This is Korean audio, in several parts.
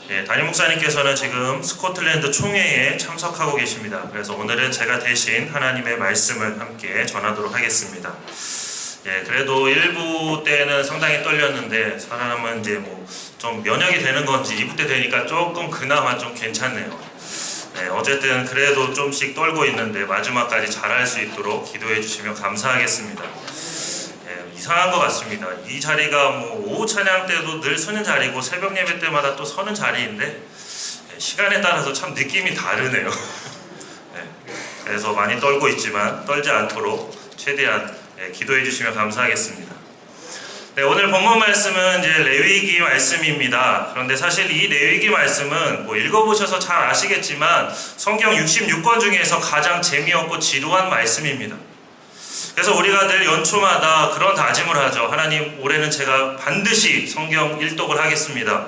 담임 목사님께서는 지금 스코틀랜드 총회에 참석하고 계십니다. 그래서 오늘은 제가 대신 하나님의 말씀을 함께 전하도록 하겠습니다. 그래도 1부 때는 상당히 떨렸는데 사람은 이제 좀 면역이 되는 건지 2부 때 되니까 조금 그나마 좀 괜찮네요. 어쨌든 그래도 좀씩 떨고 있는데 마지막까지 잘할 수 있도록 기도해 주시면 감사하겠습니다. 이상한 것 같습니다. 이 자리가 오후 찬양 때도 늘 서는 자리고 새벽 예배 때마다 또 서는 자리인데 시간에 따라서 참 느낌이 다르네요. 그래서 많이 떨고 있지만 떨지 않도록 최대한 기도해 주시면 감사하겠습니다. 오늘 본문 말씀은 이제 레위기 말씀입니다. 그런데 사실 이 레위기 말씀은 읽어보셔서 잘 아시겠지만 성경 66권 중에서 가장 재미없고 지루한 말씀입니다. 그래서 우리가 늘 연초마다 그런 다짐을 하죠. 하나님, 올해는 제가 반드시 성경 일독을 하겠습니다.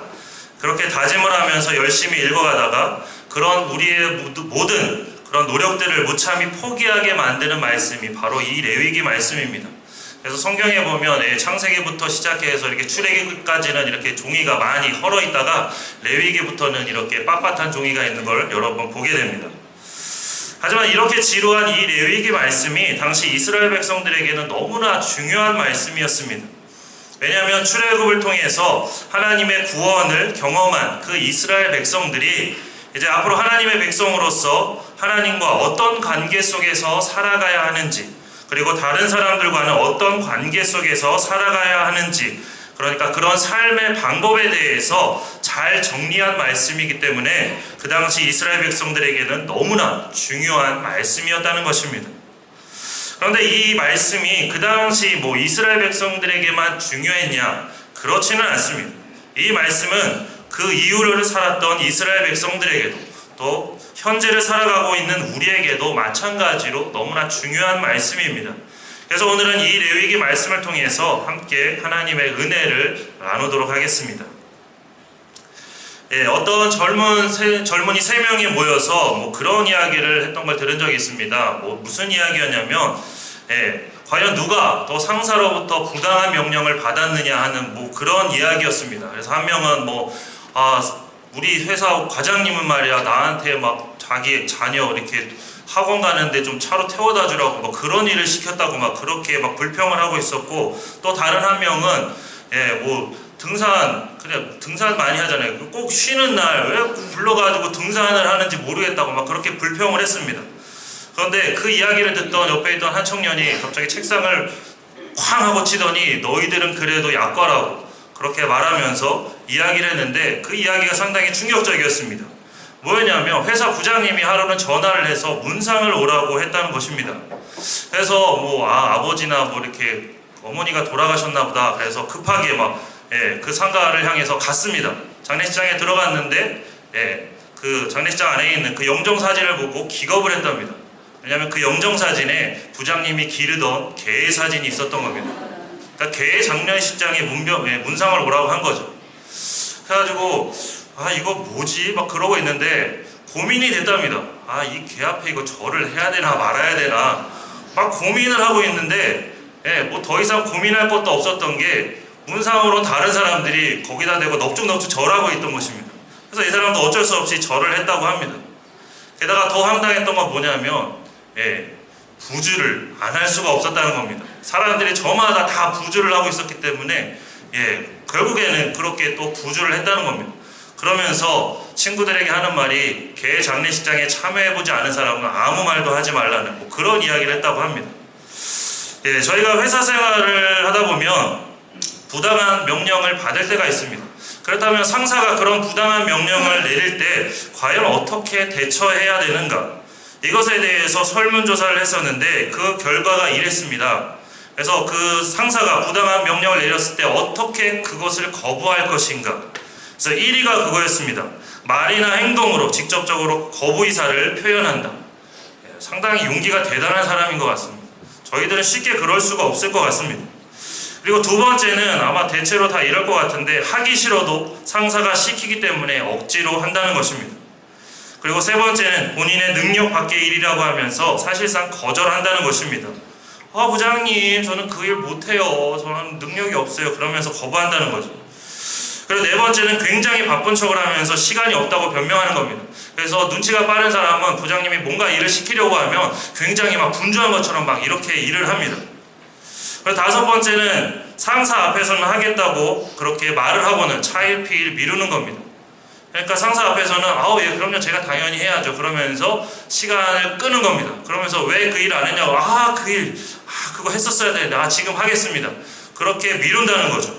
그렇게 다짐을 하면서 열심히 읽어가다가 그런 우리의 모든 그런 노력들을 무참히 포기하게 만드는 말씀이 바로 이 레위기 말씀입니다. 그래서 성경에 보면 창세기부터 시작해서 이렇게 출애굽기까지는 이렇게 종이가 많이 헐어 있다가 레위기부터는 이렇게 빳빳한 종이가 있는 걸 여러 번 보게 됩니다. 하지만 이렇게 지루한 이 레위기 말씀이 당시 이스라엘 백성들에게는 너무나 중요한 말씀이었습니다. 왜냐하면 출애굽을 통해서 하나님의 구원을 경험한 그 이스라엘 백성들이 이제 앞으로 하나님의 백성으로서 하나님과 어떤 관계 속에서 살아가야 하는지, 그리고 다른 사람들과는 어떤 관계 속에서 살아가야 하는지, 그러니까 그런 삶의 방법에 대해서 잘 정리한 말씀이기 때문에 그 당시 이스라엘 백성들에게는 너무나 중요한 말씀이었다는 것입니다. 그런데 이 말씀이 그 당시 이스라엘 백성들에게만 중요했냐? 그렇지는 않습니다. 이 말씀은 그 이후를 살았던 이스라엘 백성들에게도 또 현재를 살아가고 있는 우리에게도 마찬가지로 너무나 중요한 말씀입니다. 그래서 오늘은 이 레위기 말씀을 통해서 함께 하나님의 은혜를 나누도록 하겠습니다. 어떤 젊은이 3명이 모여서 그런 이야기를 했던 걸 들은 적이 있습니다. 무슨 이야기였냐면 과연 누가 더 상사로부터 부당한 명령을 받았느냐 하는 그런 이야기였습니다. 그래서 한 명은 우리 회사 과장님은 말이야 나한테 자기 자녀 이렇게 학원 가는데 좀 차로 태워다 주라고 그런 일을 시켰다고 그렇게 불평을 하고 있었고, 또 다른 한 명은 등산 많이 하잖아요. 꼭 쉬는 날 왜 불러가지고 등산을 하는지 모르겠다고 그렇게 불평을 했습니다. 그런데 그 이야기를 듣던 옆에 있던 한 청년이 갑자기 책상을 쾅 하고 치더니 너희들은 그래도 약과라고 그렇게 말하면서 이야기를 했는데 그 이야기가 상당히 충격적이었습니다. 뭐였냐면 회사 부장님이 하루는 전화를 해서 문상을 오라고 했다는 것입니다. 그래서 아버지나 이렇게 어머니가 돌아가셨나 보다. 그래서 급하게 그 상가를 향해서 갔습니다. 장례식장에 들어갔는데 그 장례식장 안에 있는 그 영정사진을 보고 기겁을 했답니다. 왜냐하면 그 영정사진에 부장님이 기르던 개의 사진이 있었던 겁니다. 그러니까 개의 장례식장에 문상을 오라고 한 거죠. 그래가지고 이거 뭐지? 그러고 있는데 고민이 됐답니다. 이 개 앞에 이거 절을 해야 되나 말아야 되나 고민을 하고 있는데 더 이상 고민할 것도 없었던 게 문상으로 다른 사람들이 거기다 대고 넋죽넋죽 절하고 있던 것입니다. 그래서 이 사람도 어쩔 수 없이 절을 했다고 합니다. 게다가 더 황당했던 건 뭐냐면 부주를 안 할 수가 없었다는 겁니다. 사람들이 저마다 다 부주를 하고 있었기 때문에 결국에는 그렇게 또 부주를 했다는 겁니다. 그러면서 친구들에게 하는 말이 개 장례식장에 참여해보지 않은 사람은 아무 말도 하지 말라는 그런 이야기를 했다고 합니다. 저희가 회사 생활을 하다 보면 부당한 명령을 받을 때가 있습니다. 그렇다면 상사가 그런 부당한 명령을 내릴 때 과연 어떻게 대처해야 되는가? 이것에 대해서 설문조사를 했었는데 그 결과가 이랬습니다. 그래서 그 상사가 부당한 명령을 내렸을 때 어떻게 그것을 거부할 것인가? 그래서 1위가 그거였습니다. 말이나 행동으로 직접적으로 거부 의사를 표현한다. 상당히 용기가 대단한 사람인 것 같습니다. 저희들은 쉽게 그럴 수가 없을 것 같습니다. 그리고 두 번째는 아마 대체로 다 이럴 것 같은데 하기 싫어도 상사가 시키기 때문에 억지로 한다는 것입니다. 그리고 세 번째는 본인의 능력 밖의 일이라고 하면서 사실상 거절한다는 것입니다. 부장님 저는 그 일 못해요. 저는 능력이 없어요. 그러면서 거부한다는 거죠. 그리고 네 번째는 굉장히 바쁜 척을 하면서 시간이 없다고 변명하는 겁니다. 그래서 눈치가 빠른 사람은 부장님이 뭔가 일을 시키려고 하면 굉장히 막 분주한 것처럼 막 이렇게 일을 합니다. 그리고 다섯 번째는 상사 앞에서는 하겠다고 그렇게 말을 하고는 차일피일 미루는 겁니다. 그러니까 상사 앞에서는 예 그럼요 제가 당연히 해야죠 그러면서 시간을 끄는 겁니다. 그러면서 왜 그 일 안 했냐고 그거 했었어야 되는데 지금 하겠습니다. 그렇게 미룬다는 거죠.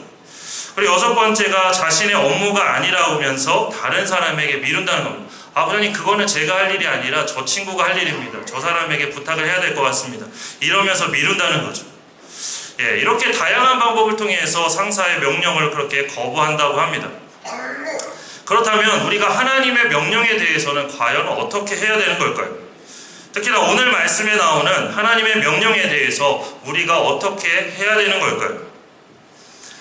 그리고 여섯 번째가 자신의 업무가 아니라면서 다른 사람에게 미룬다는 겁니다. 부장님 그거는 제가 할 일이 아니라 저 친구가 할 일입니다. 저 사람에게 부탁을 해야 될 것 같습니다. 이러면서 미룬다는 거죠. 이렇게 다양한 방법을 통해서 상사의 명령을 그렇게 거부한다고 합니다. 그렇다면 우리가 하나님의 명령에 대해서는 과연 어떻게 해야 되는 걸까요? 특히나 오늘 말씀에 나오는 하나님의 명령에 대해서 우리가 어떻게 해야 되는 걸까요?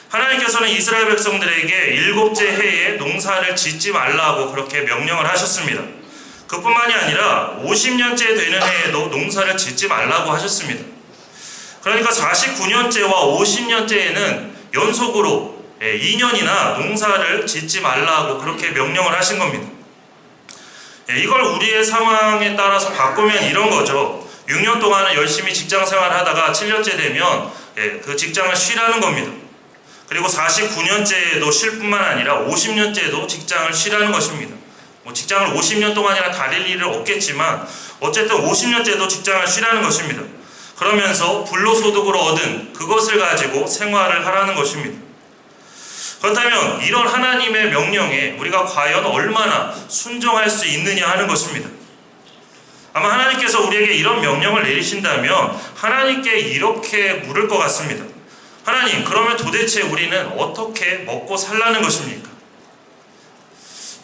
하나님께서는 이스라엘 백성들에게 7째 해에 농사를 짓지 말라고 그렇게 명령을 하셨습니다. 그뿐만이 아니라 50년째 되는 해에도 농사를 짓지 말라고 하셨습니다. 그러니까 49년째와 50년째에는 연속으로 2년이나 농사를 짓지 말라고 그렇게 명령을 하신 겁니다. 이걸 우리의 상황에 따라서 바꾸면 이런 거죠. 6년 동안은 열심히 직장 생활을 하다가 7년째 되면 그 직장을 쉬라는 겁니다. 그리고 49년째에도 쉴 뿐만 아니라 50년째에도 직장을 쉬라는 것입니다. 직장을 50년 동안이나 다닐 일은 없겠지만 어쨌든 50년째도 직장을 쉬라는 것입니다. 그러면서 불로소득으로 얻은 그것을 가지고 생활을 하라는 것입니다. 그렇다면 이런 하나님의 명령에 우리가 과연 얼마나 순종할 수 있느냐 하는 것입니다. 아마 하나님께서 우리에게 이런 명령을 내리신다면 하나님께 이렇게 물을 것 같습니다. 하나님, 그러면 도대체 우리는 어떻게 먹고 살라는 것입니까?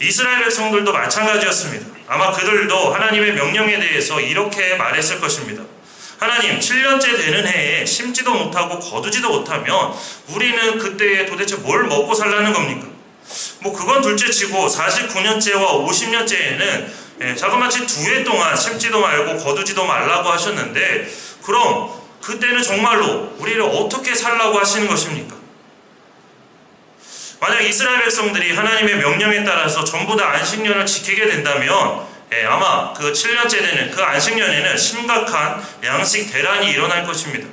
이스라엘 백성들도 마찬가지였습니다. 아마 그들도 하나님의 명령에 대해서 이렇게 말했을 것입니다. 하나님, 7년째 되는 해에 심지도 못하고 거두지도 못하면 우리는 그때에 도대체 뭘 먹고 살라는 겁니까? 그건 둘째치고 49년째와 50년째에는 자그마치 2해 동안 심지도 말고 거두지도 말라고 하셨는데 그럼 그때는 정말로 우리를 어떻게 살라고 하시는 것입니까? 만약 이스라엘 백성들이 하나님의 명령에 따라서 전부 다 안식년을 지키게 된다면 아마 그 7년째 되는 그 안식년에는 심각한 양식 대란이 일어날 것입니다.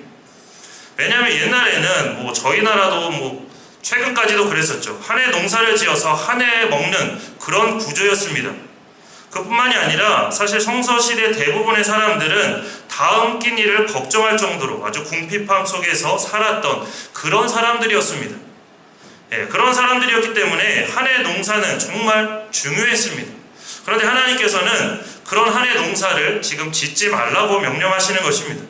왜냐하면 옛날에는 저희 나라도 최근까지도 그랬었죠. 한 해 농사를 지어서 한 해 먹는 그런 구조였습니다. 그뿐만이 아니라 사실 성서시대 대부분의 사람들은 다음 끼니를 걱정할 정도로 아주 궁핍함 속에서 살았던 그런 사람들이었습니다. 그런 사람들이었기 때문에 한 해 농사는 정말 중요했습니다. 그런데 하나님께서는 그런 한 해 농사를 지금 짓지 말라고 명령하시는 것입니다.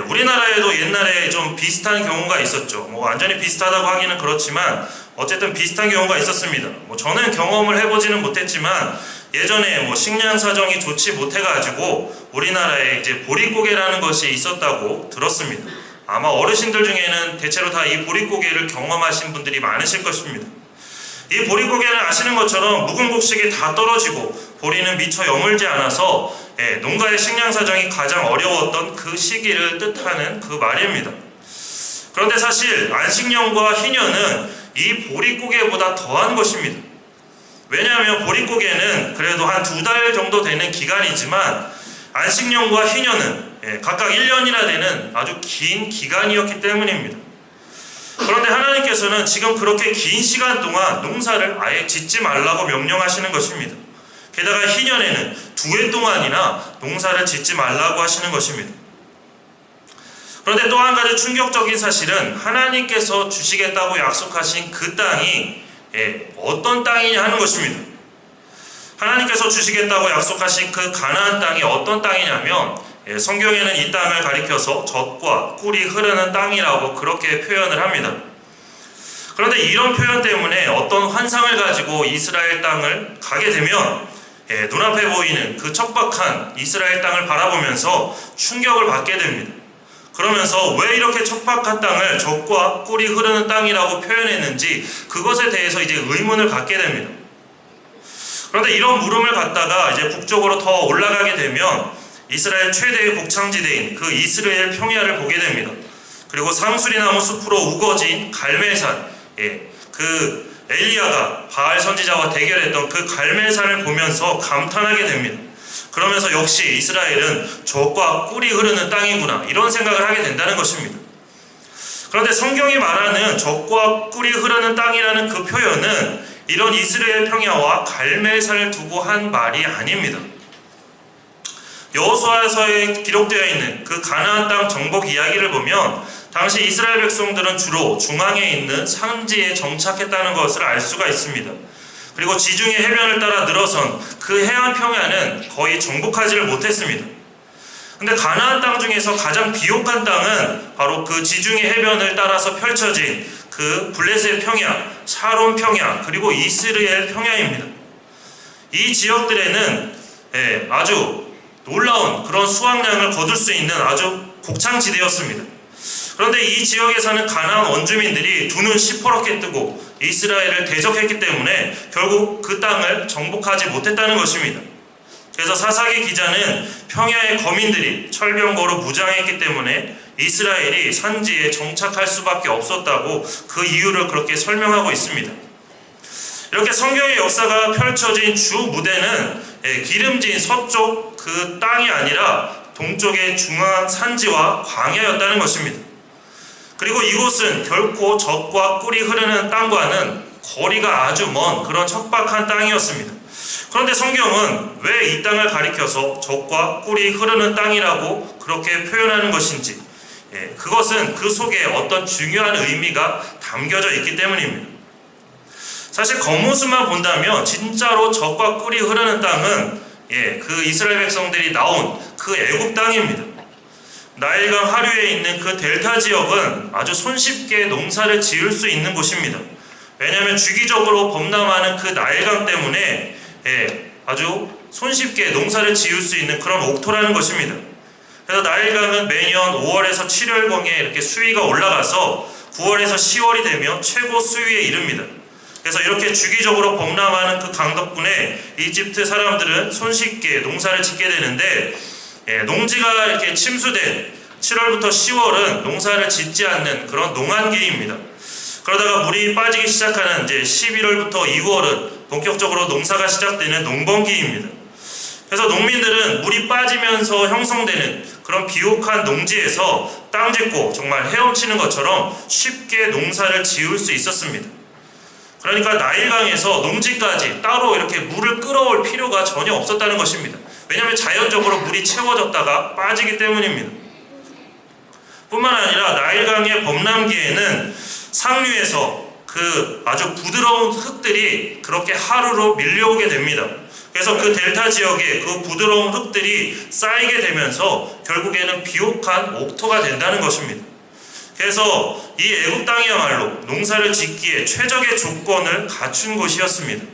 우리나라에도 옛날에 좀 비슷한 경우가 있었죠. 완전히 비슷하다고 하기는 그렇지만 어쨌든 비슷한 경우가 있었습니다. 저는 경험을 해보지는 못했지만 예전에 식량 사정이 좋지 못해가지고 우리나라에 이제 보릿고개라는 것이 있었다고 들었습니다. 아마 어르신들 중에는 대체로 다 이 보릿고개를 경험하신 분들이 많으실 것입니다. 이 보릿고개는 아시는 것처럼 묵은 곡식이 다 떨어지고 보리는 미처 여물지 않아서 농가의 식량 사정이 가장 어려웠던 그 시기를 뜻하는 그 말입니다. 그런데 사실 안식년과 희년은 이 보릿고개보다 더한 것입니다. 왜냐하면 보릿고개는 그래도 한 2달 정도 되는 기간이지만 안식년과 희년은 각각 1년이나 되는 아주 긴 기간이었기 때문입니다. 그런데 하나님께서는 지금 그렇게 긴 시간 동안 농사를 아예 짓지 말라고 명령하시는 것입니다. 게다가 희년에는 2해 동안이나 농사를 짓지 말라고 하시는 것입니다. 그런데 또 한 가지 충격적인 사실은 하나님께서 주시겠다고 약속하신 그 땅이 어떤 땅이냐 하는 것입니다. 하나님께서 주시겠다고 약속하신 그 가나안 땅이 어떤 땅이냐면 성경에는 이 땅을 가리켜서 젖과 꿀이 흐르는 땅이라고 그렇게 표현을 합니다. 그런데 이런 표현 때문에 어떤 환상을 가지고 이스라엘 땅을 가게 되면 눈앞에 보이는 그 척박한 이스라엘 땅을 바라보면서 충격을 받게 됩니다. 그러면서 왜 이렇게 척박한 땅을 젖과 꿀이 흐르는 땅이라고 표현했는지 그것에 대해서 이제 의문을 갖게 됩니다. 그런데 이런 물음을 갖다가 이제 북쪽으로 더 올라가게 되면 이스라엘 최대의 곡창지대인 그 이스라엘 평야를 보게 됩니다. 그리고 상수리나무 숲으로 우거진 갈멜산, 그 엘리야가 바알 선지자와 대결했던 그 갈멜산을 보면서 감탄하게 됩니다. 그러면서 역시 이스라엘은 젖과 꿀이 흐르는 땅이구나, 이런 생각을 하게 된다는 것입니다. 그런데 성경이 말하는 젖과 꿀이 흐르는 땅이라는 그 표현은 이런 이스라엘 평야와 갈멜산을 두고 한 말이 아닙니다. 여호수아서에 기록되어 있는 그 가나안 땅 정복 이야기를 보면 당시 이스라엘 백성들은 주로 중앙에 있는 산지에 정착했다는 것을 알 수가 있습니다. 그리고 지중해 해변을 따라 늘어선 그 해안 평야는 거의 정복하지를 못했습니다. 근데 가나안 땅 중에서 가장 비옥한 땅은 바로 그 지중해 해변을 따라서 펼쳐진 그 블레셋 평야, 샤론 평야, 그리고 이스라엘 평야입니다. 이 지역들에는 아주 놀라운 그런 수확량을 거둘 수 있는 아주 곡창지대였습니다. 그런데 이 지역에 사는 가나안 원주민들이 두 눈 시퍼렇게 뜨고 이스라엘을 대적했기 때문에 결국 그 땅을 정복하지 못했다는 것입니다. 그래서 사사기 기자는 평야의 거민들이 철병거로 무장했기 때문에 이스라엘이 산지에 정착할 수밖에 없었다고 그 이유를 그렇게 설명하고 있습니다. 이렇게 성경의 역사가 펼쳐진 주 무대는 기름진 서쪽 그 땅이 아니라 동쪽의 중앙 산지와 광야였다는 것입니다. 그리고 이곳은 결코 젖과 꿀이 흐르는 땅과는 거리가 아주 먼 그런 척박한 땅이었습니다. 그런데 성경은 왜 이 땅을 가리켜서 젖과 꿀이 흐르는 땅이라고 그렇게 표현하는 것인지, 그것은 그 속에 어떤 중요한 의미가 담겨져 있기 때문입니다. 사실 겉모습만 본다면 진짜로 젖과 꿀이 흐르는 땅은 그 이스라엘 백성들이 나온 그 애굽 땅입니다. 나일강 하류에 있는 그 델타 지역은 아주 손쉽게 농사를 지을 수 있는 곳입니다. 왜냐하면 주기적으로 범람하는 그 나일강 때문에 아주 손쉽게 농사를 지을 수 있는 그런 옥토라는 것입니다. 그래서 나일강은 매년 5월에서 7월경에 이렇게 수위가 올라가서 9월에서 10월이 되면 최고 수위에 이릅니다. 그래서 이렇게 주기적으로 범람하는 그 강 덕분에 이집트 사람들은 손쉽게 농사를 짓게 되는데, 농지가 이렇게 침수된 7월부터 10월은 농사를 짓지 않는 그런 농한기입니다. 그러다가 물이 빠지기 시작하는 이제 11월부터 2월은 본격적으로 농사가 시작되는 농번기입니다. 그래서 농민들은 물이 빠지면서 형성되는 그런 비옥한 농지에서 땅 짓고 정말 헤엄치는 것처럼 쉽게 농사를 지을 수 있었습니다. 그러니까 나일강에서 농지까지 따로 이렇게 물을 끌어올 필요가 전혀 없었다는 것입니다. 왜냐하면 자연적으로 물이 채워졌다가 빠지기 때문입니다. 뿐만 아니라 나일강의 범람기에는 상류에서 그 아주 부드러운 흙들이 그렇게 하루로 밀려오게 됩니다. 그래서 그 델타 지역에 그 부드러운 흙들이 쌓이게 되면서 결국에는 비옥한 옥토가 된다는 것입니다. 그래서 이 애굽 땅이야말로 농사를 짓기에 최적의 조건을 갖춘 곳이었습니다.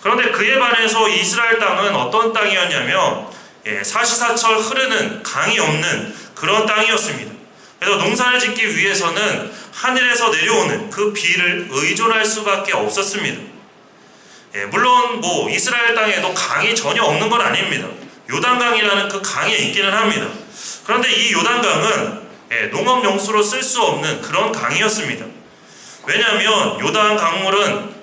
그런데 그에 반해서 이스라엘 땅은 어떤 땅이었냐면 사시사철 흐르는 강이 없는 그런 땅이었습니다. 그래서 농사를 짓기 위해서는 하늘에서 내려오는 그 비를 의존할 수밖에 없었습니다. 물론 이스라엘 땅에도 강이 전혀 없는 건 아닙니다. 요단강이라는 그 강이 있기는 합니다. 그런데 이 요단강은 농업용수로 쓸 수 없는 그런 강이었습니다. 왜냐하면 요단 강물은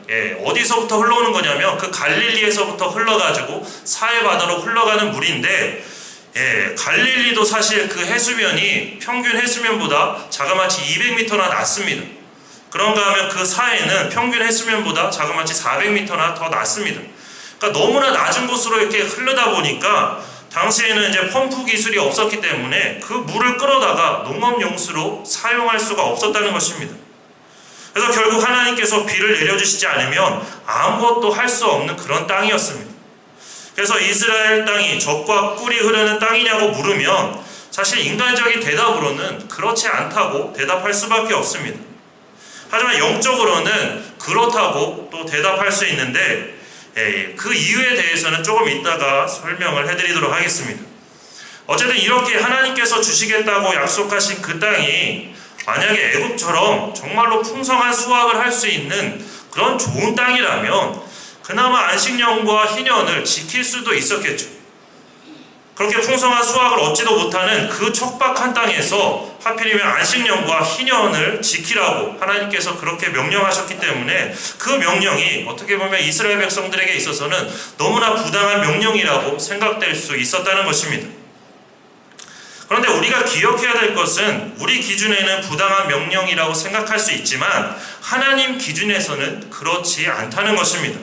어디서부터 흘러오는 거냐면 그 갈릴리에서부터 흘러가지고 사해바다로 흘러가는 물인데, 갈릴리도 사실 그 해수면이 평균 해수면보다 자그마치 200m나 낮습니다. 그런가 하면 그 사해는 평균 해수면보다 자그마치 400m나 더 낮습니다. 그러니까 너무나 낮은 곳으로 이렇게 흐르다 보니까 당시에는 이제 펌프 기술이 없었기 때문에 그 물을 끌어다가 농업용수로 사용할 수가 없었다는 것입니다. 그래서 결국 하나님께서 비를 내려주시지 않으면 아무것도 할 수 없는 그런 땅이었습니다. 그래서 이스라엘 땅이 젖과 꿀이 흐르는 땅이냐고 물으면 사실 인간적인 대답으로는 그렇지 않다고 대답할 수밖에 없습니다. 하지만 영적으로는 그렇다고 또 대답할 수 있는데, 그 이유에 대해서는 조금 이따가 설명을 해드리도록 하겠습니다. 어쨌든 이렇게 하나님께서 주시겠다고 약속하신 그 땅이 만약에 애굽처럼 정말로 풍성한 수확을 할 수 있는 그런 좋은 땅이라면 그나마 안식년과 희년을 지킬 수도 있었겠죠. 그렇게 풍성한 수확을 얻지도 못하는 그 척박한 땅에서 하필이면 안식년과 희년을 지키라고 하나님께서 그렇게 명령하셨기 때문에 그 명령이 어떻게 보면 이스라엘 백성들에게 있어서는 너무나 부당한 명령이라고 생각될 수 있었다는 것입니다. 그런데 우리가 기억해야 될 것은 우리 기준에는 부당한 명령이라고 생각할 수 있지만 하나님 기준에서는 그렇지 않다는 것입니다.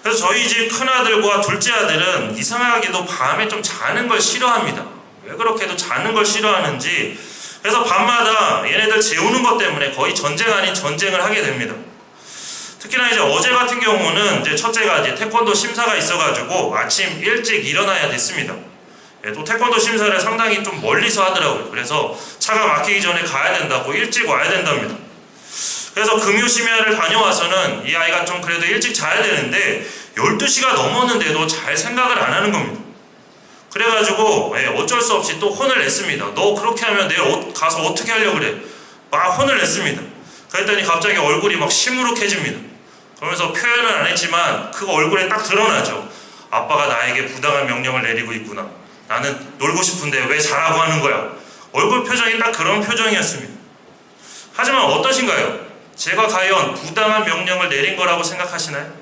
그래서 저희 집 큰아들과 둘째 아들은 이상하게도 밤에 좀 자는 걸 싫어합니다. 왜 그렇게도 자는 걸 싫어하는지. 그래서 밤마다 얘네들 재우는 것 때문에 거의 전쟁 아닌 전쟁을 하게 됩니다. 특히나 이제 어제 같은 경우는 이제 첫째가 이제 태권도 심사가 있어가지고 아침 일찍 일어나야 됐습니다. 또 태권도 심사를 상당히 좀 멀리서 하더라고요. 그래서 차가 막히기 전에 가야 된다고 일찍 와야 된답니다. 그래서 금요 심야를 다녀와서는 이 아이가 좀 그래도 일찍 자야 되는데 12시가 넘었는데도 잘 생각을 안 하는 겁니다. 그래가지고 어쩔 수 없이 또 혼을 냈습니다. 너 그렇게 하면 내일 가서 어떻게 하려고 그래? 막 혼을 냈습니다. 그랬더니 갑자기 얼굴이 막 시무룩해집니다. 그러면서 표현은 안 했지만 그 얼굴에 딱 드러나죠. 아빠가 나에게 부당한 명령을 내리고 있구나. 나는 놀고 싶은데 왜 자라고 하는 거야? 얼굴 표정이 딱 그런 표정이었습니다. 하지만 어떠신가요? 제가 과연 부당한 명령을 내린 거라고 생각하시나요?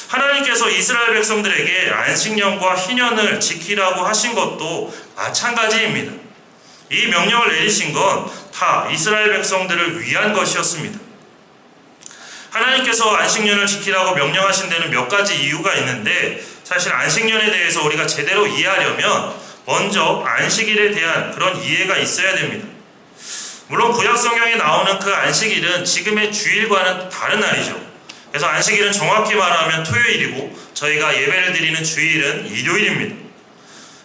하나님께서 이스라엘 백성들에게 안식년과 희년을 지키라고 하신 것도 마찬가지입니다. 이 명령을 내리신 건 다 이스라엘 백성들을 위한 것이었습니다. 하나님께서 안식년을 지키라고 명령하신 데는 몇 가지 이유가 있는데 사실 안식년에 대해서 우리가 제대로 이해하려면 먼저 안식일에 대한 그런 이해가 있어야 됩니다. 물론 구약 성경에 나오는 그 안식일은 지금의 주일과는 다른 날이죠. 그래서 안식일은 정확히 말하면 토요일이고 저희가 예배를 드리는 주일은 일요일입니다.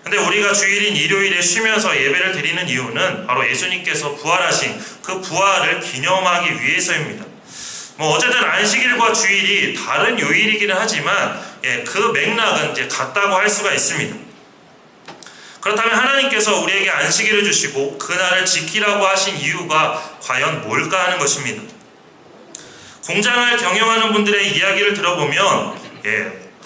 근데 우리가 주일인 일요일에 쉬면서 예배를 드리는 이유는 바로 예수님께서 부활하신 그 부활을 기념하기 위해서입니다. 어쨌든 안식일과 주일이 다른 요일이기는 하지만 그 맥락은 이제 같다고 할 수가 있습니다. 그렇다면 하나님께서 우리에게 안식일을 주시고 그날을 지키라고 하신 이유가 과연 뭘까 하는 것입니다. 공장을 경영하는 분들의 이야기를 들어보면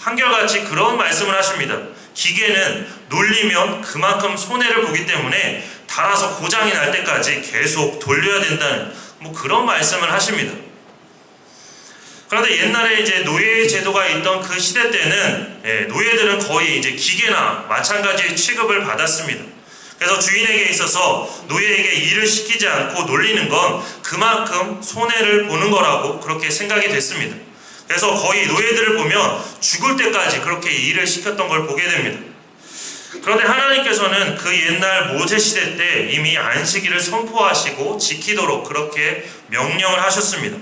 한결같이 그런 말씀을 하십니다. 기계는 놀리면 그만큼 손해를 보기 때문에 닳아서 고장이 날 때까지 계속 돌려야 된다는 그런 말씀을 하십니다. 그런데 옛날에 이제 노예 제도가 있던 그 시대 때는 노예들은 거의 이제 기계나 마찬가지의 취급을 받았습니다. 그래서 주인에게 있어서 노예에게 일을 시키지 않고 놀리는 건 그만큼 손해를 보는 거라고 그렇게 생각이 됐습니다. 그래서 거의 노예들을 보면 죽을 때까지 그렇게 일을 시켰던 걸 보게 됩니다. 그런데 하나님께서는 그 옛날 모세 시대 때 이미 안식일을 선포하시고 지키도록 그렇게 명령을 하셨습니다.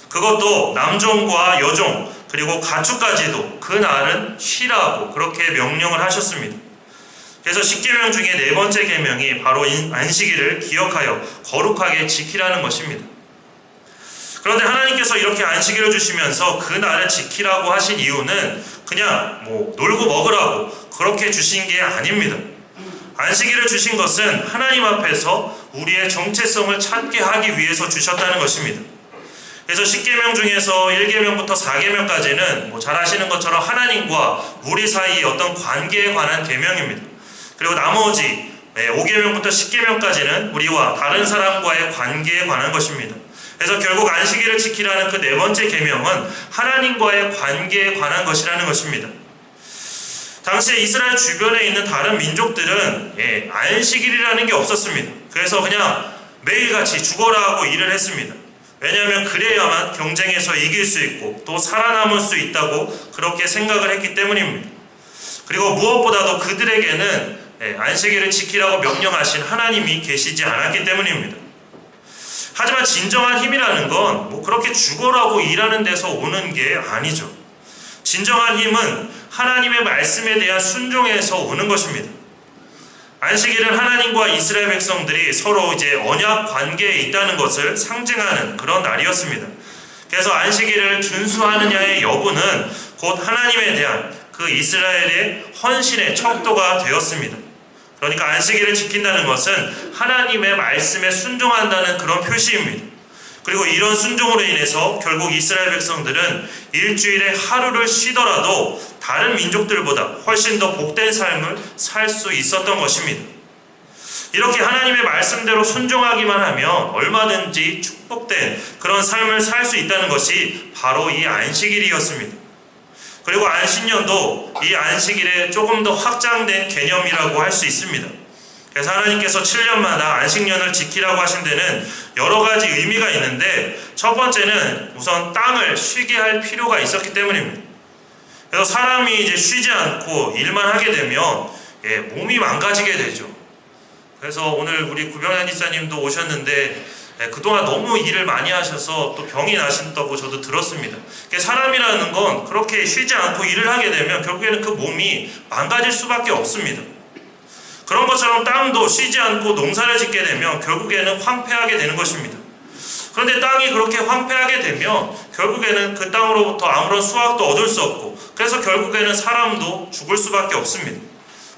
그것도 남종과 여종 그리고 가축까지도 그날은 쉬라고 그렇게 명령을 하셨습니다. 그래서 10계명 중에 네 번째 계명이 바로 안식일을 기억하여 거룩하게 지키라는 것입니다. 그런데 하나님께서 이렇게 안식일을 주시면서 그날을 지키라고 하신 이유는 그냥 놀고 먹으라고 그렇게 주신 게 아닙니다. 안식일을 주신 것은 하나님 앞에서 우리의 정체성을 찾게 하기 위해서 주셨다는 것입니다. 그래서 10계명 중에서 1계명부터 4계명까지는 잘 아시는 것처럼 하나님과 우리 사이의 어떤 관계에 관한 계명입니다. 그리고 나머지 5계명부터 10계명까지는 우리와 다른 사람과의 관계에 관한 것입니다. 그래서 결국 안식일을 지키라는 그 네 번째 계명은 하나님과의 관계에 관한 것이라는 것입니다. 당시에 이스라엘 주변에 있는 다른 민족들은 안식일이라는 게 없었습니다. 그래서 그냥 매일같이 죽어라 하고 일을 했습니다. 왜냐하면 그래야만 경쟁에서 이길 수 있고 또 살아남을 수 있다고 그렇게 생각을 했기 때문입니다. 그리고 무엇보다도 그들에게는 안식일을 지키라고 명령하신 하나님이 계시지 않았기 때문입니다. 하지만 진정한 힘이라는 건 그렇게 죽어라고 일하는 데서 오는 게 아니죠. 진정한 힘은 하나님의 말씀에 대한 순종에서 오는 것입니다. 안식일은 하나님과 이스라엘 백성들이 서로 이제 언약 관계에 있다는 것을 상징하는 그런 날이었습니다. 그래서 안식일을 준수하느냐의 여부는 곧 하나님에 대한 그 이스라엘의 헌신의 척도가 되었습니다. 그러니까 안식일을 지킨다는 것은 하나님의 말씀에 순종한다는 그런 표시입니다. 그리고 이런 순종으로 인해서 결국 이스라엘 백성들은 일주일에 하루를 쉬더라도 다른 민족들보다 훨씬 더 복된 삶을 살 수 있었던 것입니다. 이렇게 하나님의 말씀대로 순종하기만 하면 얼마든지 축복된 그런 삶을 살 수 있다는 것이 바로 이 안식일이었습니다. 그리고 안식년도 이 안식일에 조금 더 확장된 개념이라고 할 수 있습니다. 그래서 하나님께서 7년마다 안식년을 지키라고 하신 데는 여러 가지 의미가 있는데, 첫 번째는 우선 땅을 쉬게 할 필요가 있었기 때문입니다. 그래서 사람이 이제 쉬지 않고 일만 하게 되면 몸이 망가지게 되죠. 그래서 오늘 우리 구병현 지사님도 오셨는데 그동안 너무 일을 많이 하셔서 또 병이 나신다고 저도 들었습니다. 사람이라는 건 그렇게 쉬지 않고 일을 하게 되면 결국에는 그 몸이 망가질 수밖에 없습니다. 그런 것처럼 땅도 쉬지 않고 농사를 짓게 되면 결국에는 황폐하게 되는 것입니다. 그런데 땅이 그렇게 황폐하게 되면 결국에는 그 땅으로부터 아무런 수확도 얻을 수 없고, 그래서 결국에는 사람도 죽을 수밖에 없습니다.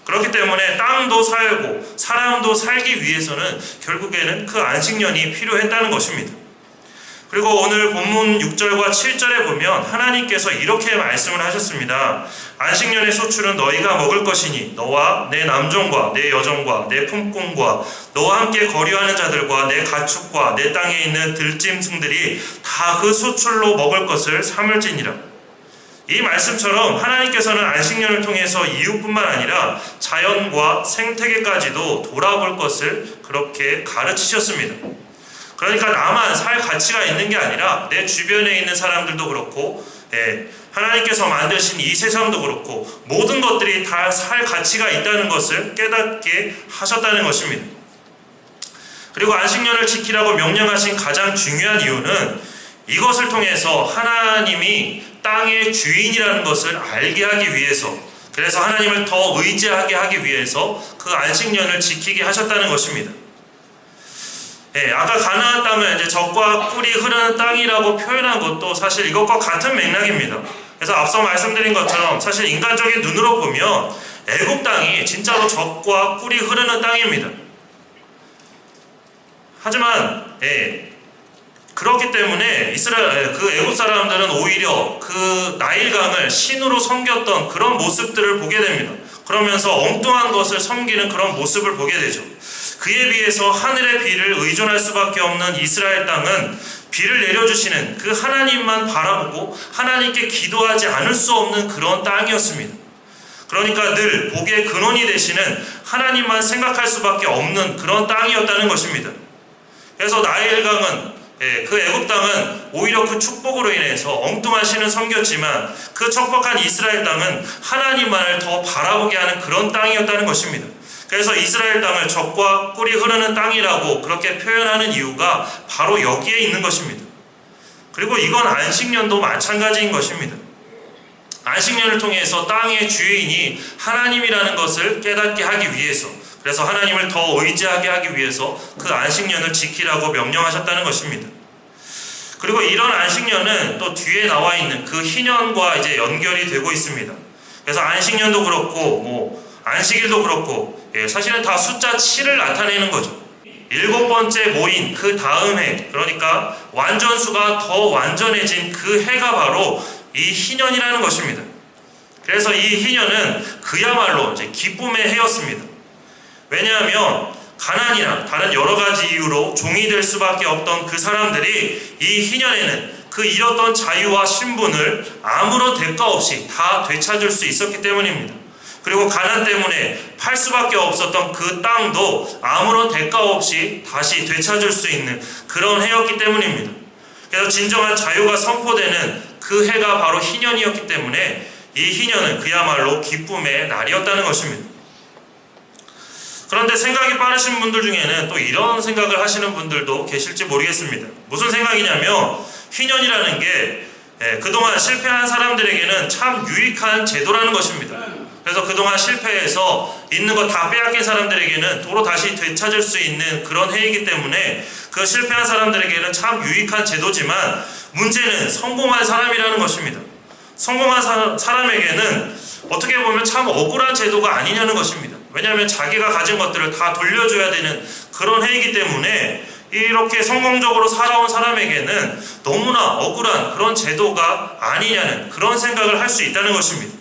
그렇기 때문에 땅도 살고 사람도 살기 위해서는 결국에는 그 안식년이 필요했다는 것입니다. 그리고 오늘 본문 6절과 7절에 보면 하나님께서 이렇게 말씀을 하셨습니다. 안식년의 소출은 너희가 먹을 것이니 너와 내 남종과 내 여종과 내 품꾼과 너와 함께 거류하는 자들과 내 가축과 내 땅에 있는 들짐승들이 다 그 소출로 먹을 것을 삼을지니라. 이 말씀처럼 하나님께서는 안식년을 통해서 이웃뿐만 아니라 자연과 생태계까지도 돌아볼 것을 그렇게 가르치셨습니다. 그러니까 나만 살 가치가 있는 게 아니라 내 주변에 있는 사람들도 그렇고, 하나님께서 만드신 이 세상도 그렇고 모든 것들이 다 살 가치가 있다는 것을 깨닫게 하셨다는 것입니다. 그리고 안식년을 지키라고 명령하신 가장 중요한 이유는 이것을 통해서 하나님이 땅의 주인이라는 것을 알게 하기 위해서, 그래서 하나님을 더 의지하게 하기 위해서 그 안식년을 지키게 하셨다는 것입니다. 아까 가나안 땅을 이제 젖과 꿀이 흐르는 땅이라고 표현한 것도 사실 이것과 같은 맥락입니다. 그래서 앞서 말씀드린 것처럼 사실 인간적인 눈으로 보면 애굽 땅이 진짜로 젖과 꿀이 흐르는 땅입니다. 하지만 그렇기 때문에 그 애굽 사람들은 오히려 그 나일강을 신으로 섬겼던 그런 모습들을 보게 됩니다. 그러면서 엉뚱한 것을 섬기는 그런 모습을 보게 되죠. 그에 비해서 하늘의 비를 의존할 수밖에 없는 이스라엘 땅은 비를 내려주시는 그 하나님만 바라보고 하나님께 기도하지 않을 수 없는 그런 땅이었습니다. 그러니까 늘 복의 근원이 되시는 하나님만 생각할 수밖에 없는 그런 땅이었다는 것입니다. 그래서 나일강은 그 애굽 땅은 오히려 그 축복으로 인해서 엉뚱한 신을 섬겼지만 그 척박한 이스라엘 땅은 하나님만을 더 바라보게 하는 그런 땅이었다는 것입니다. 그래서 이스라엘 땅을 젖과 꿀이 흐르는 땅이라고 그렇게 표현하는 이유가 바로 여기에 있는 것입니다. 그리고 이건 안식년도 마찬가지인 것입니다. 안식년을 통해서 땅의 주인이 하나님이라는 것을 깨닫게 하기 위해서, 그래서 하나님을 더 의지하게 하기 위해서 그 안식년을 지키라고 명령하셨다는 것입니다. 그리고 이런 안식년은 또 뒤에 나와 있는 그 희년과 이제 연결이 되고 있습니다. 그래서 안식년도 그렇고 안식일도 그렇고 사실은 다 숫자 7을 나타내는 거죠. 7번째 모인 그 다음 해, 그러니까 완전수가 더 완전해진 그 해가 바로 이 희년이라는 것입니다. 그래서 이 희년은 그야말로 이제 기쁨의 해였습니다. 왜냐하면 가난이나 다른 여러 가지 이유로 종이 될 수밖에 없던 그 사람들이 이 희년에는 그 잃었던 자유와 신분을 아무런 대가 없이 다 되찾을 수 있었기 때문입니다. 그리고 가난 때문에 팔 수밖에 없었던 그 땅도 아무런 대가 없이 다시 되찾을 수 있는 그런 해였기 때문입니다. 그래서 진정한 자유가 선포되는 그 해가 바로 희년이었기 때문에 이 희년은 그야말로 기쁨의 날이었다는 것입니다. 그런데 생각이 빠르신 분들 중에는 또 이런 생각을 하시는 분들도 계실지 모르겠습니다. 무슨 생각이냐면 희년이라는 게 그동안 실패한 사람들에게는 참 유익한 제도라는 것입니다. 그래서 그동안 실패해서 있는 거 다 빼앗긴 사람들에게는 도로 다시 되찾을 수 있는 그런 해이기 때문에 그 실패한 사람들에게는 참 유익한 제도지만 문제는 성공한 사람이라는 것입니다. 성공한 사람에게는 어떻게 보면 참 억울한 제도가 아니냐는 것입니다. 왜냐하면 자기가 가진 것들을 다 돌려줘야 되는 그런 해이기 때문에 이렇게 성공적으로 살아온 사람에게는 너무나 억울한 그런 제도가 아니냐는 그런 생각을 할 수 있다는 것입니다.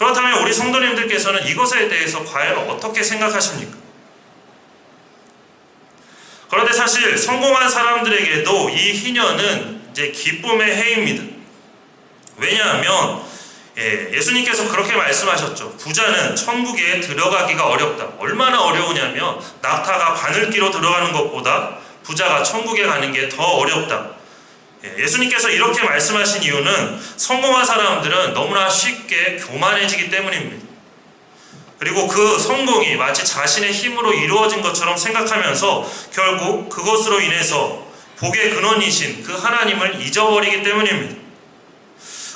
그렇다면 우리 성도님들께서는 이것에 대해서 과연 어떻게 생각하십니까? 그런데 사실 성공한 사람들에게도 이 희년은 이제 기쁨의 해입니다. 왜냐하면 예수님께서 그렇게 말씀하셨죠. 부자는 천국에 들어가기가 어렵다. 얼마나 어려우냐면 낙타가 바늘기로 들어가는 것보다 부자가 천국에 가는 게 더 어렵다. 예수님께서 이렇게 말씀하신 이유는 성공한 사람들은 너무나 쉽게 교만해지기 때문입니다. 그리고 그 성공이 마치 자신의 힘으로 이루어진 것처럼 생각하면서 결국 그것으로 인해서 복의 근원이신 그 하나님을 잊어버리기 때문입니다.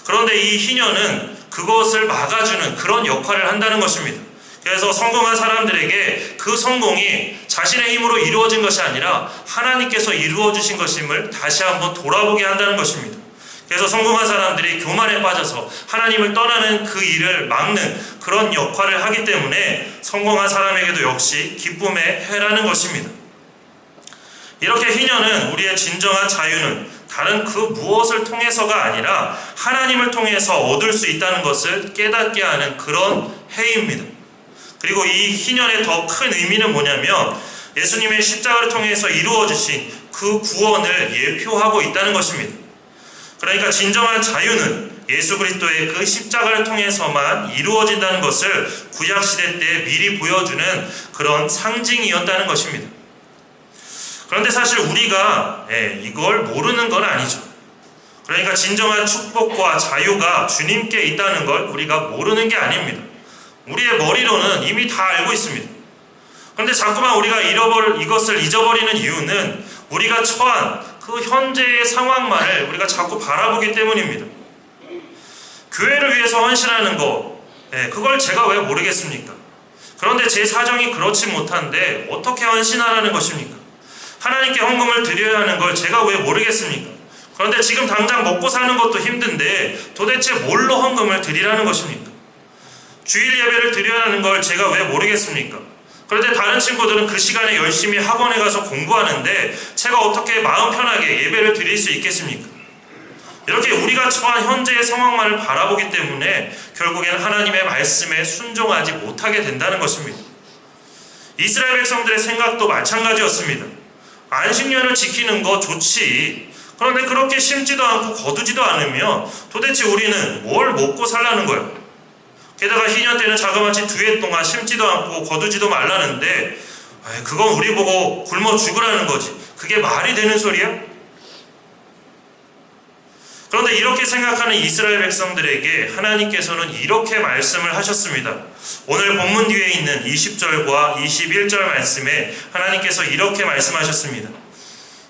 그런데 이 희년은 그것을 막아주는 그런 역할을 한다는 것입니다. 그래서 성공한 사람들에게 그 성공이 자신의 힘으로 이루어진 것이 아니라 하나님께서 이루어 주신 것임을 다시 한번 돌아보게 한다는 것입니다. 그래서 성공한 사람들이 교만에 빠져서 하나님을 떠나는 그 일을 막는 그런 역할을 하기 때문에 성공한 사람에게도 역시 기쁨의 해라는 것입니다. 이렇게 희년은 우리의 진정한 자유는 다른 그 무엇을 통해서가 아니라 하나님을 통해서 얻을 수 있다는 것을 깨닫게 하는 그런 해입니다. 그리고 이 희년의 더 큰 의미는 뭐냐면 예수님의 십자가를 통해서 이루어지신 그 구원을 예표하고 있다는 것입니다. 그러니까 진정한 자유는 예수 그리스도의 그 십자가를 통해서만 이루어진다는 것을 구약시대 때 미리 보여주는 그런 상징이었다는 것입니다. 그런데 사실 우리가 이걸 모르는 건 아니죠. 그러니까 진정한 축복과 자유가 주님께 있다는 걸 우리가 모르는 게 아닙니다. 우리의 머리로는 이미 다 알고 있습니다. 그런데 자꾸만 우리가 이것을 잊어버리는 이유는 우리가 처한 그 현재의 상황만을 우리가 자꾸 바라보기 때문입니다. 교회를 위해서 헌신하는 것, 그걸 제가 왜 모르겠습니까? 그런데 제 사정이 그렇지 못한데 어떻게 헌신하라는 것입니까? 하나님께 헌금을 드려야 하는 걸 제가 왜 모르겠습니까? 그런데 지금 당장 먹고 사는 것도 힘든데 도대체 뭘로 헌금을 드리라는 것입니까? 주일 예배를 드려야 하는 걸 제가 왜 모르겠습니까? 그런데 다른 친구들은 그 시간에 열심히 학원에 가서 공부하는데 제가 어떻게 마음 편하게 예배를 드릴 수 있겠습니까? 이렇게 우리가 처한 현재의 상황만을 바라보기 때문에 결국에는 하나님의 말씀에 순종하지 못하게 된다는 것입니다. 이스라엘 백성들의 생각도 마찬가지였습니다. 안식년을 지키는 거 좋지. 그런데 그렇게 심지도 않고 거두지도 않으면 도대체 우리는 뭘 먹고 살라는 거야? 게다가 희년 때는 자그마치 2해 동안 심지도 않고 거두지도 말라는데 그건 우리 보고 굶어 죽으라는 거지. 그게 말이 되는 소리야? 그런데 이렇게 생각하는 이스라엘 백성들에게 하나님께서는 이렇게 말씀을 하셨습니다. 오늘 본문 뒤에 있는 20절과 21절 말씀에 하나님께서 이렇게 말씀하셨습니다.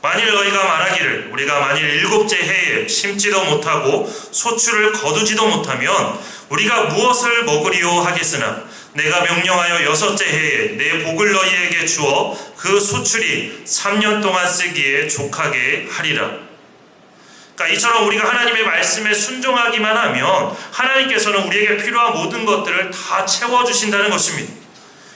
만일 너희가 말하기를 우리가 만일 7째 해에 심지도 못하고 소출을 거두지도 못하면 우리가 무엇을 먹으리요 하겠으나 내가 명령하여 6째 해에 내 복을 너희에게 주어 그 소출이 3년 동안 쓰기에 족하게 하리라. 그러니까 이처럼 우리가 하나님의 말씀에 순종하기만 하면 하나님께서는 우리에게 필요한 모든 것들을 다 채워주신다는 것입니다.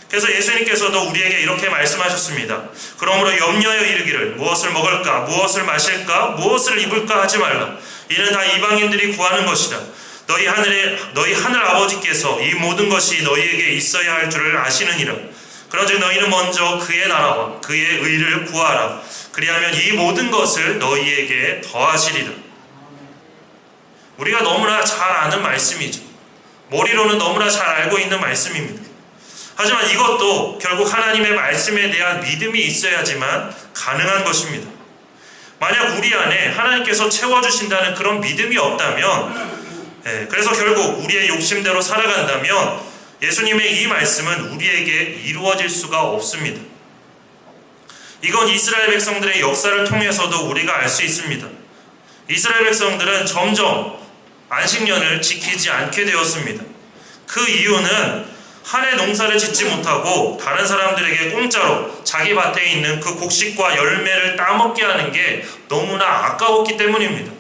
그래서 예수님께서도 우리에게 이렇게 말씀하셨습니다. 그러므로 염려하여 이르기를 무엇을 먹을까 무엇을 마실까 무엇을 입을까 하지 말라. 이는 다 이방인들이 구하는 것이라. 너희 하늘 아버지께서 이 모든 것이 너희에게 있어야 할 줄을 아시느니라. 그런즉 너희는 먼저 그의 나라와 그의 의를 구하라. 그리하면 이 모든 것을 너희에게 더하시리라. 우리가 너무나 잘 아는 말씀이죠. 머리로는 너무나 잘 알고 있는 말씀입니다. 하지만 이것도 결국 하나님의 말씀에 대한 믿음이 있어야지만 가능한 것입니다. 만약 우리 안에 하나님께서 채워주신다는 그런 믿음이 없다면 그래서 결국 우리의 욕심대로 살아간다면 예수님의 이 말씀은 우리에게 이루어질 수가 없습니다. 이건 이스라엘 백성들의 역사를 통해서도 우리가 알 수 있습니다. 이스라엘 백성들은 점점 안식년을 지키지 않게 되었습니다. 그 이유는 한 해 농사를 짓지 못하고 다른 사람들에게 공짜로 자기 밭에 있는 그 곡식과 열매를 따먹게 하는 게 너무나 아까웠기 때문입니다.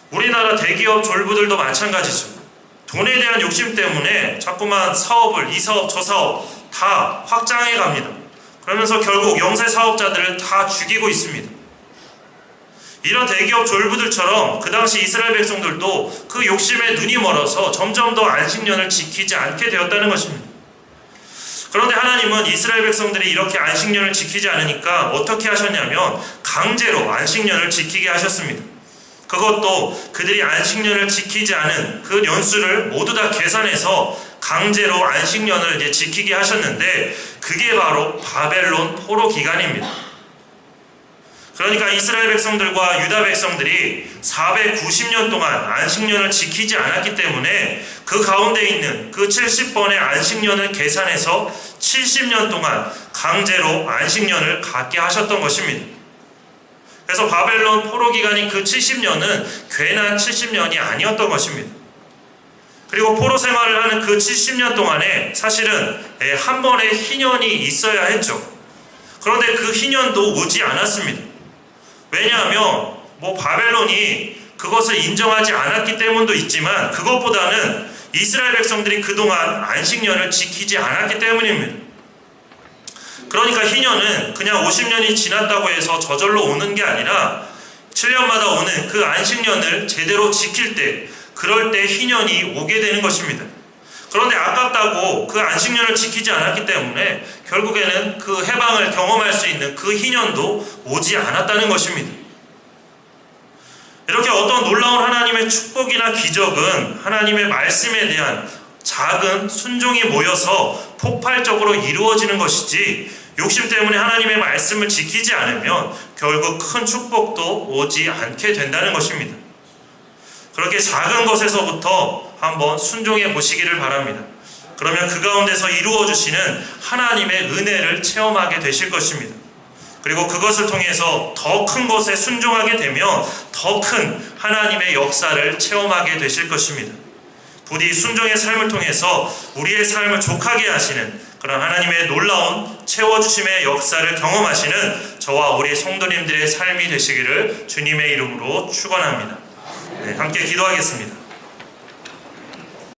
우리나라 대기업 졸부들도 마찬가지죠. 돈에 대한 욕심 때문에 자꾸만 사업을 이 사업 저 사업 다 확장해 갑니다. 그러면서 결국 영세 사업자들을 다 죽이고 있습니다. 이런 대기업 졸부들처럼 그 당시 이스라엘 백성들도 그 욕심에 눈이 멀어서 점점 더 안식년을 지키지 않게 되었다는 것입니다. 그런데 하나님은 이스라엘 백성들이 이렇게 안식년을 지키지 않으니까 어떻게 하셨냐면 강제로 안식년을 지키게 하셨습니다. 그것도 그들이 안식년을 지키지 않은 그 년수를 모두 다 계산해서 강제로 안식년을 이제 지키게 하셨는데, 그게 바로 바벨론 포로 기간입니다. 그러니까 이스라엘 백성들과 유다 백성들이 490년 동안 안식년을 지키지 않았기 때문에 그 가운데 있는 그 70번의 안식년을 계산해서 70년 동안 강제로 안식년을 갖게 하셨던 것입니다. 그래서 바벨론 포로 기간인 그 70년은 괜한 70년이 아니었던 것입니다. 그리고 포로 생활을 하는 그 70년 동안에 사실은 한 번의 희년이 있어야 했죠. 그런데 그 희년도 오지 않았습니다. 왜냐하면 바벨론이 그것을 인정하지 않았기 때문도 있지만, 그것보다는 이스라엘 백성들이 그동안 안식년을 지키지 않았기 때문입니다. 그러니까 희년은 그냥 50년이 지났다고 해서 저절로 오는 게 아니라 7년마다 오는 그 안식년을 제대로 지킬 때, 그럴 때 희년이 오게 되는 것입니다. 그런데 아깝다고 그 안식년을 지키지 않았기 때문에 결국에는 그 해방을 경험할 수 있는 그 희년도 오지 않았다는 것입니다. 이렇게 어떤 놀라운 하나님의 축복이나 기적은 하나님의 말씀에 대한 작은 순종이 모여서 폭발적으로 이루어지는 것이지, 욕심 때문에 하나님의 말씀을 지키지 않으면 결국 큰 축복도 오지 않게 된다는 것입니다. 그렇게 작은 것에서부터 한번 순종해 보시기를 바랍니다. 그러면 그 가운데서 이루어 주시는 하나님의 은혜를 체험하게 되실 것입니다. 그리고 그것을 통해서 더 큰 것에 순종하게 되면 더 큰 하나님의 역사를 체험하게 되실 것입니다. 부디 순종의 삶을 통해서 우리의 삶을 족하게 하시는 그런 하나님의 놀라운 채워주심의 역사를 경험하시는 저와 우리 성도님들의 삶이 되시기를 주님의 이름으로 축원합니다. 네, 함께 기도하겠습니다.